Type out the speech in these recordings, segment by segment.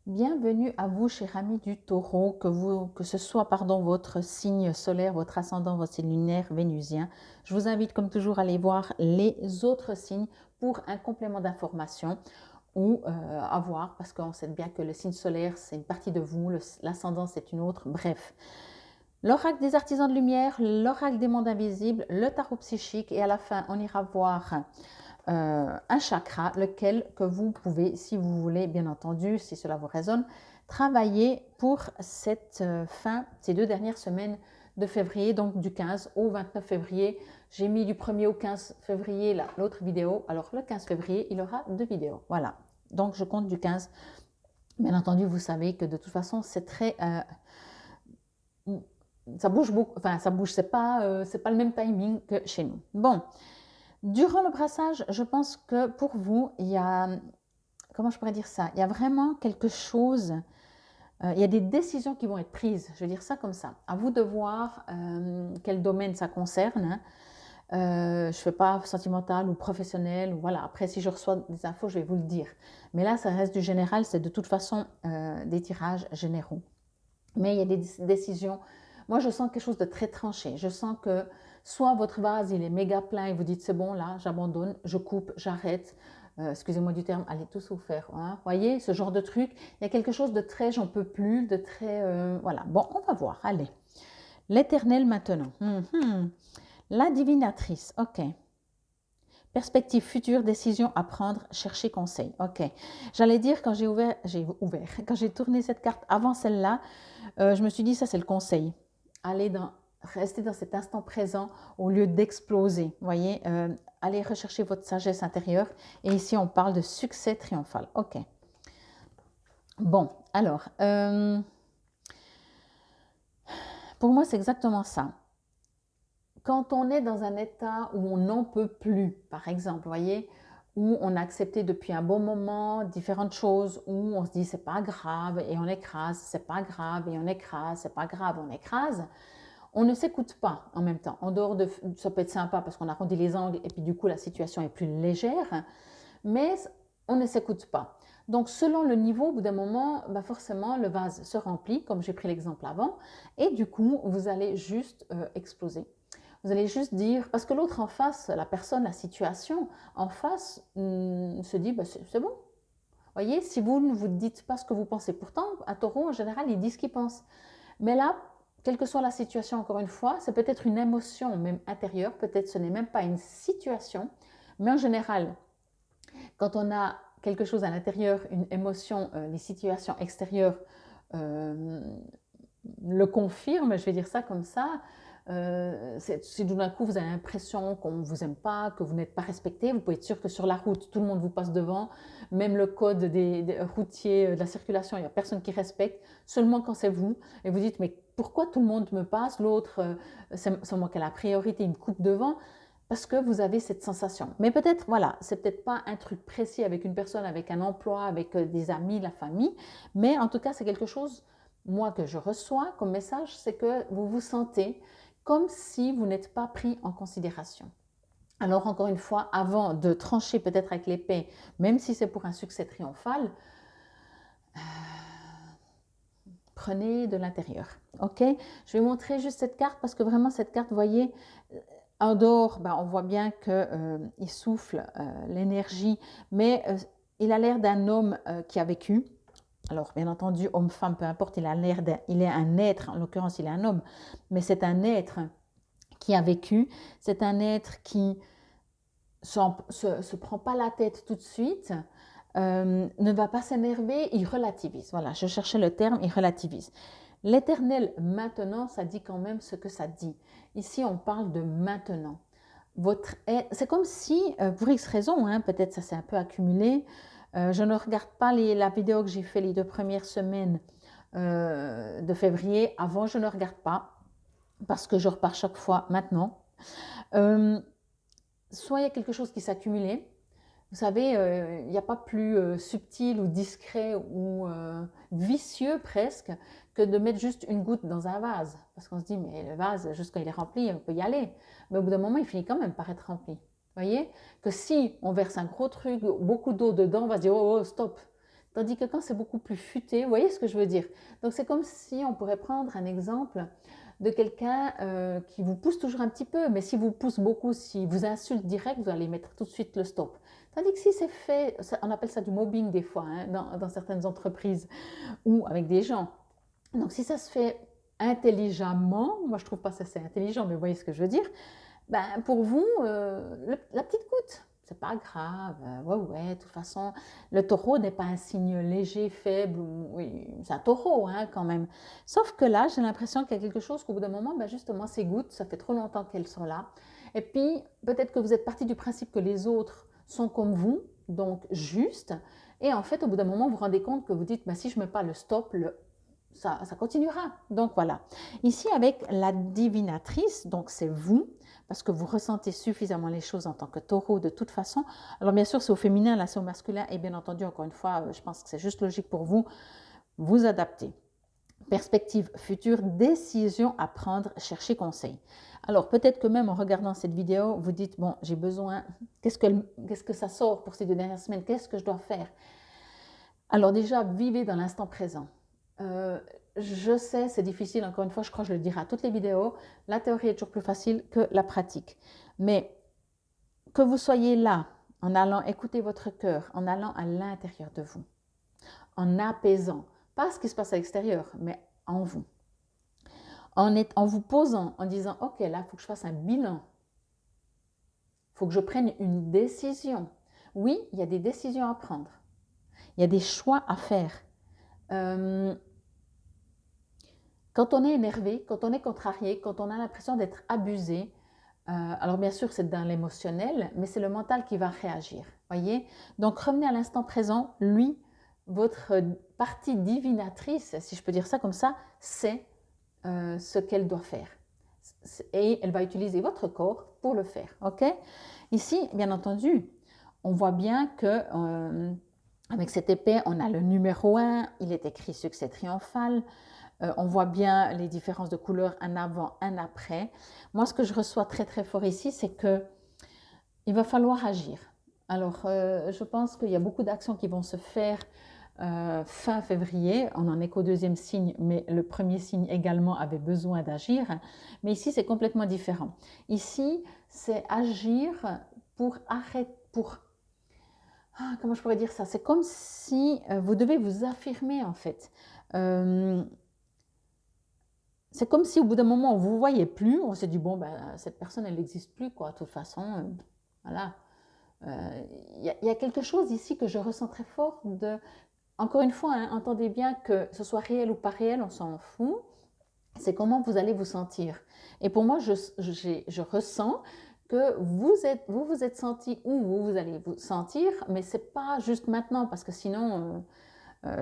Bienvenue à vous, chers amis du Taureau, que ce soit votre signe solaire, votre ascendant, votre signe lunaire, vénusien. Je vous invite comme toujours à aller voir les autres signes pour un complément d'information ou à voir, parce qu'on sait bien que le signe solaire, c'est une partie de vous, l'ascendant, c'est une autre. Bref, l'oracle des artisans de lumière, l'oracle des mondes invisibles, le tarot psychique et à la fin, on ira voir un chakra, lequel que vous pouvez, si vous voulez, bien entendu, si cela vous résonne, travailler pour cette ces 2 dernières semaines de février, donc du 15 au 29 février. J'ai mis du 1er au 15 février l'autre vidéo. Alors le 15 février, il y aura 2 vidéos. Voilà. Donc je compte du 15. Bien entendu, vous savez que de toute façon, c'est très... ça bouge beaucoup, enfin ça bouge, c'est pas le même timing que chez nous. Bon, durant le brassage, je pense que pour vous, il y a, comment je pourrais dire ça, il y a vraiment quelque chose, il y a des décisions qui vont être prises, je vais dire ça comme ça. À vous de voir quel domaine ça concerne. Hein. Je ne fais pas sentimental ou professionnel, ou voilà. Après, si je reçois des infos, je vais vous le dire. Mais là, ça reste du général, c'est de toute façon des tirages généraux. Mais il y a des décisions. Moi, je sens quelque chose de très tranché. Je sens que soit votre vase, il est méga plein et vous dites c'est bon, là, j'abandonne, je coupe, j'arrête. Excusez-moi du terme, allez tous souffrir. Hein. Voyez, ce genre de truc. Il y a quelque chose de très j'en peux plus, de très. Voilà. Bon, on va voir. Allez. L'éternel maintenant. La divinatrice. OK. Perspective future, décision à prendre, chercher conseil. OK. J'allais dire quand quand j'ai tourné cette carte avant celle-là, je me suis dit ça c'est le conseil. Rester dans cet instant présent au lieu d'exploser. Voyez, allez rechercher votre sagesse intérieure. Et ici on parle de succès triomphal. OK. Bon, alors, pour moi c'est exactement ça. Quand on est dans un état où on n'en peut plus, par exemple, voyez, où on a accepté depuis un bon moment différentes choses, où on se dit c'est pas grave et on écrase, c'est pas grave et on écrase, c'est pas grave, on écrase, on ne s'écoute pas en même temps. En dehors de, ça peut être sympa parce qu'on arrondit les angles et puis du coup la situation est plus légère, mais on ne s'écoute pas. Donc selon le niveau, au bout d'un moment, bah forcément le vase se remplit, comme j'ai pris l'exemple avant, et du coup vous allez juste exploser. Vous allez juste dire, parce que l'autre en face, la personne, la situation en face se dit, bah, c'est bon. Voyez, si vous ne vous dites pas ce que vous pensez, pourtant, un taureau, en général, il dit ce qu'il pense. Mais là, quelle que soit la situation, encore une fois, c'est peut-être une émotion même intérieure, peut-être ce n'est même pas une situation, mais en général, quand on a quelque chose à l'intérieur, une émotion, les situations extérieures euh, le confirment, je vais dire ça comme ça, si tout d'un coup vous avez l'impression qu'on ne vous aime pas, que vous n'êtes pas respecté, vous pouvez être sûr que sur la route, tout le monde vous passe devant, même le code des routiers, de la circulation, il n'y a personne qui respecte, seulement quand c'est vous, et vous dites, mais pourquoi tout le monde me passe, l'autre, c'est moi qui ai la priorité, il me coupe devant, parce que vous avez cette sensation. Mais peut-être, voilà, c'est peut-être pas un truc précis avec une personne, avec un emploi, avec des amis, la famille, mais en tout cas, c'est quelque chose, moi, que je reçois comme message, c'est que vous vous sentez comme si vous n'êtes pas pris en considération. Alors, encore une fois, avant de trancher peut-être avec l'épée, même si c'est pour un succès triomphal, prenez de l'intérieur. Ok. Je vais montrer juste cette carte parce que vraiment cette carte, vous voyez, en dehors, ben, on voit bien qu'il souffle l'énergie, mais il a l'air d'un homme qui a vécu. Alors, bien entendu, homme-femme, peu importe, il est un être, en l'occurrence, il est un homme, mais c'est un être qui a vécu, c'est un être qui se prend pas la tête tout de suite, ne va pas s'énerver, il relativise. Voilà, je cherchais le terme, il relativise. L'éternel maintenant, ça dit quand même ce que ça dit. Ici, on parle de maintenant. C'est comme si, pour X raisons, hein, peut-être ça s'est un peu accumulé, je ne regarde pas la vidéo que j'ai fait les 2 premières semaines de février. Avant, je ne regarde pas parce que je repars chaque fois maintenant. Euh, Soit il y a quelque chose qui s'accumulait. Vous savez, il n'y a pas plus subtil ou discret ou vicieux presque que de mettre juste une goutte dans un vase. Parce qu'on se dit, mais le vase, juste quand il est rempli, on peut y aller. Mais au bout d'un moment, il finit quand même par être rempli. Vous voyez? Que si on verse un gros truc, beaucoup d'eau dedans, on va se dire, oh, oh, stop. Tandis que quand c'est beaucoup plus futé, vous voyez ce que je veux dire? Donc c'est comme si on pourrait prendre un exemple de quelqu'un qui vous pousse toujours un petit peu, mais si vous pousse beaucoup, si vous insulte direct, vous allez mettre tout de suite le stop. Tandis que si c'est fait, on appelle ça du mobbing des fois, hein, dans certaines entreprises ou avec des gens. Donc si ça se fait intelligemment, moi je trouve pas ça c'est intelligent, mais vous voyez ce que je veux dire, ben, pour vous, la petite goutte, c'est pas grave, ouais, de toute façon, le taureau n'est pas un signe léger, faible, oui, c'est un taureau hein, quand même. Sauf que là, j'ai l'impression qu'il y a quelque chose qu'au bout d'un moment, ben justement, ces gouttes, ça fait trop longtemps qu'elles sont là. Et puis, peut-être que vous êtes parti du principe que les autres sont comme vous, donc justes, et en fait, au bout d'un moment, vous vous rendez compte que vous dites, ben, si je ne mets pas le stop, ça continuera. Donc voilà. Ici, avec la divinatrice, donc c'est vous, parce que vous ressentez suffisamment les choses en tant que taureau de toute façon. Alors bien sûr, c'est au féminin, là c'est au masculin, et bien entendu, encore une fois, je pense que c'est juste logique pour vous, vous adapter. Perspective future, décision à prendre, chercher conseil. Alors peut-être que même en regardant cette vidéo, vous dites, bon, j'ai besoin, qu'est-ce que ça sort pour ces 2 dernières semaines, qu'est-ce que je dois faire? Alors déjà, vivez dans l'instant présent. Je sais, c'est difficile, encore une fois, je crois que je le dirai à toutes les vidéos, la théorie est toujours plus facile que la pratique. Mais que vous soyez là, en allant écouter votre cœur, en allant à l'intérieur de vous, en apaisant, pas ce qui se passe à l'extérieur, mais en vous. En vous posant, en disant, ok, là, il faut que je fasse un bilan. Il faut que je prenne une décision. Oui, il y a des décisions à prendre. Il y a des choix à faire. Quand on est énervé, quand on est contrarié, quand on a l'impression d'être abusé, alors bien sûr c'est dans l'émotionnel, mais c'est le mental qui va réagir. Voyez. Donc revenez à l'instant présent. Lui, votre partie divinatrice, si je peux dire ça comme ça, c'est ce qu'elle doit faire. Et elle va utiliser votre corps pour le faire. Ok. Ici, bien entendu, on voit bien que avec cette épée, on a le numéro 1, il est écrit succès triomphal. On voit bien les différences de couleurs, un avant, un après. Moi, ce que je reçois très très fort ici, c'est que il va falloir agir. Alors, je pense qu'il y a beaucoup d'actions qui vont se faire fin février. On n'en est qu'au 2e signe, mais le 1er signe également avait besoin d'agir. Mais ici, c'est complètement différent. Ici, c'est agir pour arrêter, comment je pourrais dire ça? C'est comme si vous devez vous affirmer en fait. C'est comme si au bout d'un moment, on ne vous voyait plus, on s'est dit, bon, ben, cette personne, elle n'existe plus, quoi, de toute façon, voilà. Il y a quelque chose ici que je ressens très fort de, encore une fois, hein, entendez bien que ce soit réel ou pas réel, on s'en fout, c'est comment vous allez vous sentir. Et pour moi, je ressens que vous êtes senti où vous allez vous sentir, mais ce n'est pas juste maintenant, parce que sinon...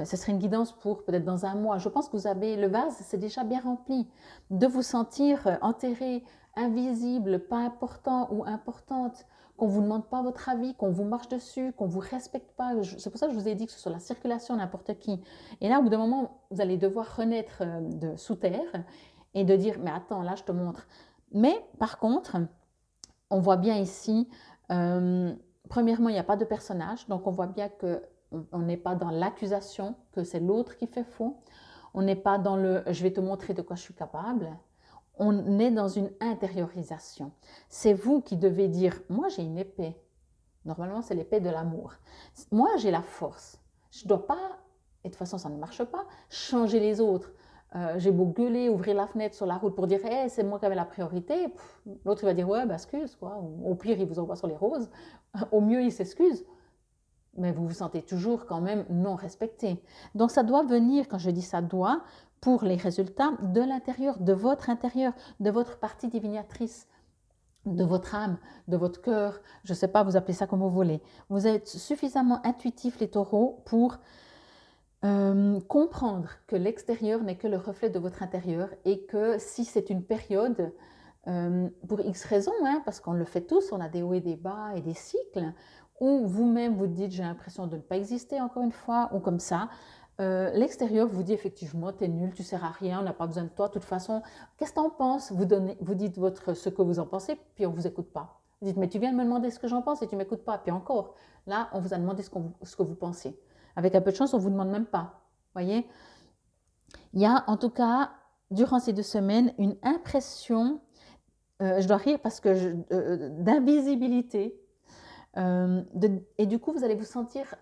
ce serait une guidance pour peut-être dans un mois. Je pense que vous avez le vase, c'est déjà bien rempli. De vous sentir enterré, invisible, pas important ou importante, qu'on ne vous demande pas votre avis, qu'on vous marche dessus, qu'on ne vous respecte pas. C'est pour ça que je vous ai dit que ce soit la circulation, n'importe qui. Et là, au bout d'un moment, vous allez devoir renaître de sous terre et de dire, mais attends, là, je te montre. Mais par contre, on voit bien ici, premièrement, il n'y a pas de personnage, donc on voit bien que on n'est pas dans l'accusation que c'est l'autre qui fait faux. On n'est pas dans le « je vais te montrer de quoi je suis capable ». On est dans une intériorisation. C'est vous qui devez dire « moi j'ai une épée ». Normalement, c'est l'épée de l'amour. Moi, j'ai la force. Je ne dois pas, et de toute façon, ça ne marche pas, changer les autres. J'ai beau gueuler, ouvrir la fenêtre sur la route pour dire hey, « c'est moi qui avais la priorité », l'autre il va dire « ouais, bah, excuse ». Au pire, il vous envoie sur les roses. Au mieux, il s'excuse. Mais vous vous sentez toujours quand même non respecté. Donc ça doit venir, quand je dis ça doit, pour les résultats de l'intérieur, de votre partie divinatrice, de votre âme, de votre cœur, je ne sais pas, vous appelez ça comme vous voulez. Vous êtes suffisamment intuitifs les taureaux pour comprendre que l'extérieur n'est que le reflet de votre intérieur et que si c'est une période, pour X raisons, hein, parce qu'on le fait tous, on a des hauts et des bas et des cycles, ou vous-même vous dites j'ai l'impression de ne pas exister encore une fois, ou comme ça, l'extérieur vous dit effectivement t'es nul, tu sers à rien, on n'a pas besoin de toi, de toute façon, qu'est-ce que t'en penses? Vous dites ce que vous en pensez, puis on ne vous écoute pas. Vous dites mais tu viens de me demander ce que j'en pense et tu ne m'écoutes pas, puis encore, là on vous a demandé ce que vous pensez. Avec un peu de chance, on ne vous demande même pas. Voyez? Il y a en tout cas, durant ces 2 semaines, une impression, je dois rire parce que d'invisibilité. Et du coup, vous allez vous sentir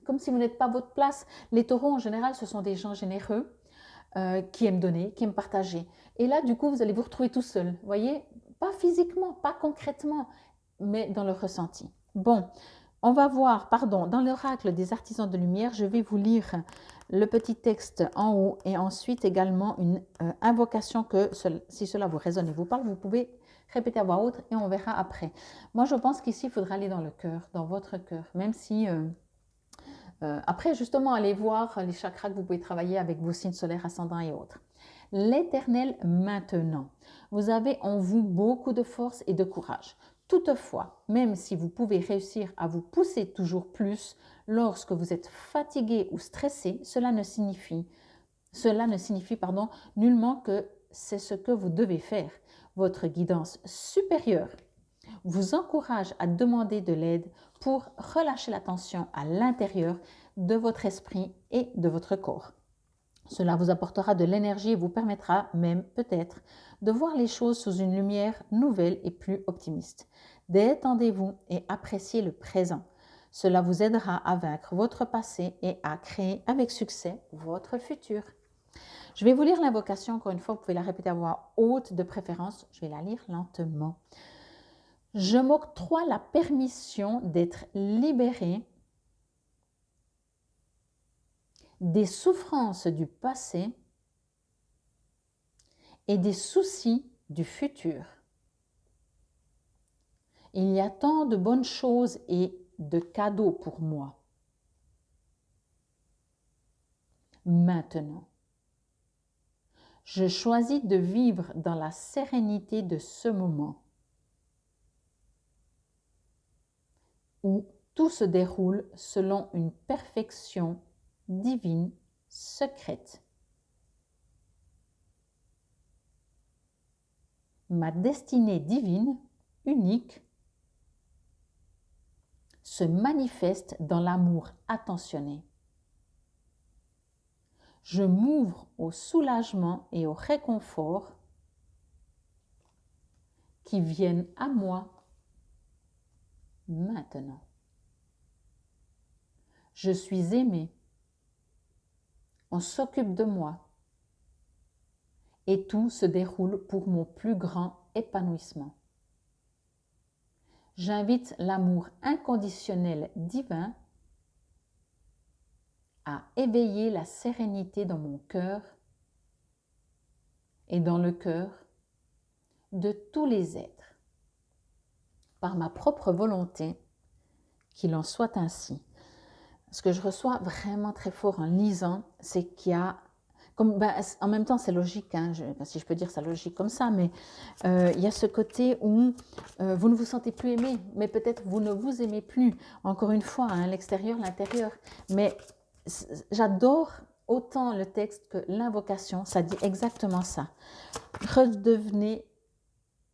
comme si vous n'êtes pas à votre place. Les taureaux, en général, ce sont des gens généreux qui aiment donner, qui aiment partager. Et là, du coup, vous allez vous retrouver tout seul. Vous voyez? Pas physiquement, pas concrètement, mais dans le ressenti. Bon, on va voir, pardon, dans l'oracle des artisans de lumière, je vais vous lire le petit texte en haut et ensuite également une invocation que si cela vous résonne et vous parle, vous pouvez répéter à voix haute et on verra après. Moi, je pense qu'ici, il faudra aller dans le cœur, dans votre cœur, même si... après, justement, allez voir les chakras que vous pouvez travailler avec vos signes solaires, ascendants et autres. L'Éternel maintenant. Vous avez en vous beaucoup de force et de courage. Toutefois, même si vous pouvez réussir à vous pousser toujours plus lorsque vous êtes fatigué ou stressé, cela ne signifie nullement que c'est ce que vous devez faire. Votre guidance supérieure vous encourage à demander de l'aide pour relâcher la tension à l'intérieur de votre esprit et de votre corps. Cela vous apportera de l'énergie et vous permettra même peut-être de voir les choses sous une lumière nouvelle et plus optimiste. Détendez-vous et appréciez le présent. Cela vous aidera à vaincre votre passé et à créer avec succès votre futur. Je vais vous lire l'invocation, encore une fois, vous pouvez la répéter à voix haute de préférence. Je vais la lire lentement. Je m'octroie la permission d'être libéré des souffrances du passé et des soucis du futur. Il y a tant de bonnes choses et de cadeaux pour moi. Maintenant, je choisis de vivre dans la sérénité de ce moment où tout se déroule selon une perfection divine secrète. Ma destinée divine, unique, se manifeste dans l'amour attentionné. Je m'ouvre au soulagement et au réconfort qui viennent à moi maintenant. Je suis aimée. On s'occupe de moi. Et tout se déroule pour mon plus grand épanouissement. J'invite l'amour inconditionnel divin à éveiller la sérénité dans mon cœur et dans le cœur de tous les êtres. Par ma propre volonté, qu'il en soit ainsi. Ce que je reçois vraiment très fort en lisant, c'est qu'il y a, en même temps c'est logique, hein, si je peux dire ça logique comme ça, mais il y a ce côté où vous ne vous sentez plus aimé, mais peut-être vous ne vous aimez plus. Encore une fois, hein, l'extérieur, l'intérieur. Mais j'adore autant le texte que l'invocation, ça dit exactement ça. Redevenez,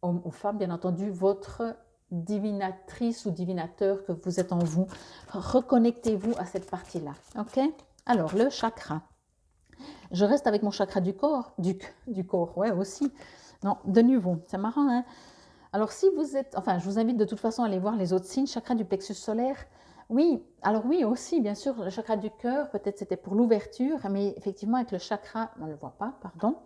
homme ou femme, bien entendu, votre divinatrice ou divinateur que vous êtes en vous. Reconnectez-vous à cette partie-là. Ok? Alors, le chakra. Je reste avec mon chakra du corps. Du corps, ouais, aussi. Non, de nouveau, c'est marrant, hein? Alors, si vous êtes... Enfin, je vous invite de toute façon à aller voir les autres signes. Chakra du plexus solaire. Oui, alors oui aussi, bien sûr, le chakra du cœur, peut-être c'était pour l'ouverture, mais effectivement avec le chakra, on ne le voit pas, pardon,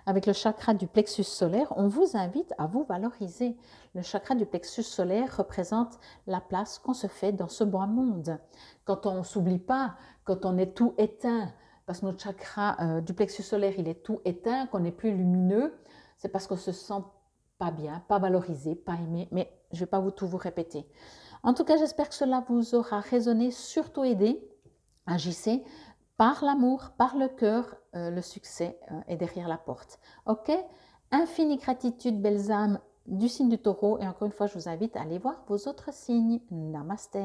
avec le chakra du plexus solaire, on vous invite à vous valoriser. Le chakra du plexus solaire représente la place qu'on se fait dans ce bas monde. Quand on ne s'oublie pas, quand on est tout éteint, parce que notre chakra du plexus solaire, il est tout éteint, qu'on n'est plus lumineux, c'est parce qu'on se sent pas bien, pas valorisé, pas aimé, mais je ne vais pas tout vous répéter. En tout cas, j'espère que cela vous aura résonné, surtout aidé. Agissez par l'amour, par le cœur, le succès est derrière la porte. Ok? Infinie gratitude, belles âmes du signe du taureau. Et encore une fois, je vous invite à aller voir vos autres signes. Namasté.